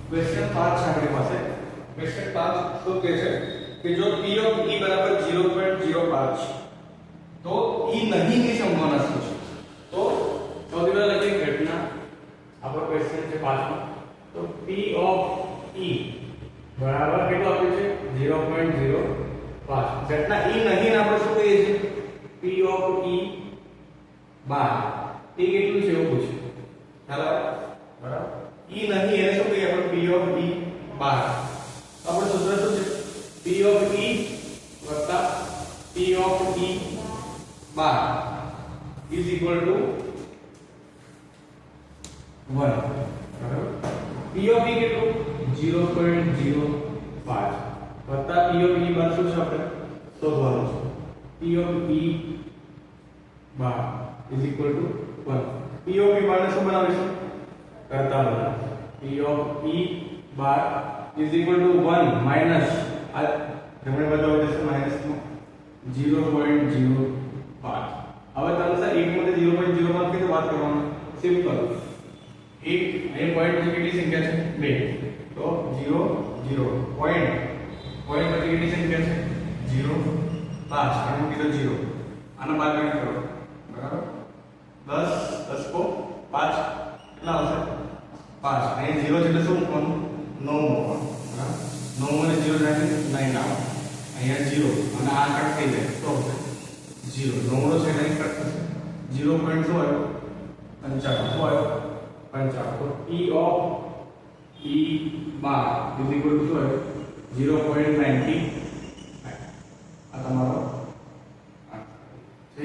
Question 5 છે આપણી પાસે. क्वेश्चन 5 શું કહે છે કે જો P of E બરાબર 0.05 તો E નહીં ની સંભાવના શું છે? તો સૌથી પહેલા લખીએ ઘટના. આપણો ક્વેશ્ચન છે 5 તો P of E બરાબર કેટલું આપ્યું છે 0.05. ઘટના E નહીં આપણે શું કહીએ છીએ P of E બાર એ કેટલું છે એવું પૂછ્યું. ખ્યાલ આવે બરાબર. E નહીં એને શું કહીએ આપણે P of E બાર. આપણે સૂત્ર શું છે P of E વત્તા P of E bar is equal to 1. બરાબર. P of E કેટલું 0.05 વત્તા P of E બાર શું છે આપણે શોધવાનું છે. P of E bar is equal to 1. P of E બાર ને શું બનાવીશું કરતા બનાવીશું. P of E bar is equal to 1 minus આ જમણે બાજુ આવે છે માઈનસ માં 0.05. હવે તમે સર 1 માંથી 0.05 કીધું વાત કરવાનું સિમ્પલ. 1 એ પોઈન્ટ પછી કેટલી સંખ્યા છે 2 તો 0 0 પોઈન્ટ પોઈન્ટ પછી કેટલી સંખ્યા છે 0 5 અને મૂકી દો 0. આના બાદ ગણિત કરો બરાબર. 10 10 को 5 કેટલા આવશે 5. અહીં 0 છે એટલે શું મૂકવાનું 9 મૂકવાનું બરાબર. 9 અને 0 જાય 9 આવે. અહીંયા 0 અને આ કટ થઈ જાય તો 0 9 છે એટલે કટ થશે 0 પોઈન્ટ શું આવ્યો 55 શું આવ્યો 55. તો P of E bar is equal to શું આવ્યો 0.95. આ તમારો છે.